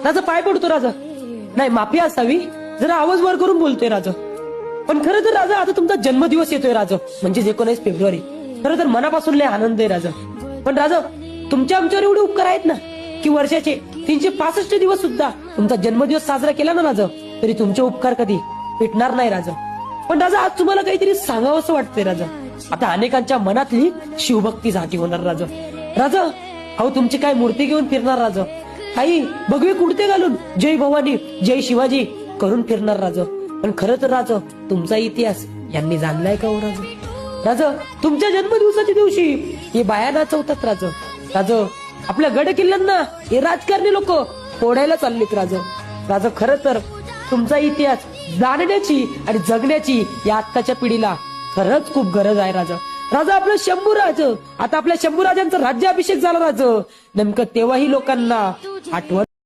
राजा पाय पडतो राजा. नाही माफी असावी, जरा आवाज वर करून बोलतोय राजा. पण खरं तर राजा आता तुमचा जन्मदिवस येतोय राजा, म्हणजे 19 फेब्रुवारी. खरं तर मनापासून लय आनंद आहे राजा. पण राजा तुमच्या आमच्यावर एवढे उपकार आहेत ना की वर्षाचे 365 दिवस सुद्धा तुमचा जन्मदिवस साजरा केला ना राजा, तरी तुमचे उपकार कधी भेटणार नाही राजा. पण राजा आज तुम्हाला काहीतरी सांगावं असं वाटतंय राजा. आता अनेकांच्या मनातली शिवभक्ती जागी होणार राजा. राजा अहो तुमची काय मूर्ती घेऊन फिरणार राजा, काही भगवे कुडते घालून जय भवानी जय शिवाजी करून फिरणार राजा. पण खरं तर राजा तुमचा इतिहास यांनी जाणलाय का हो राजा? राजा तुमच्या जन्मदिवसाच्या दिवशी हे बाया नाचवतात राजा. राजा आपल्या गड किल्ल्यांना हे राजकारणी लोक फोडायला चाललेत राजा. राजा खरं तर तुमचा इतिहास जाणण्याची आणि जगण्याची या आत्ताच्या पिढीला खरंच खूप गरज आहे राजा. राजा आपलं शंभूराज, आता आपल्या शंभूराजांचा राज्याभिषेक झाला राजा. नेमकं तेव्हाही लोकांना आठवण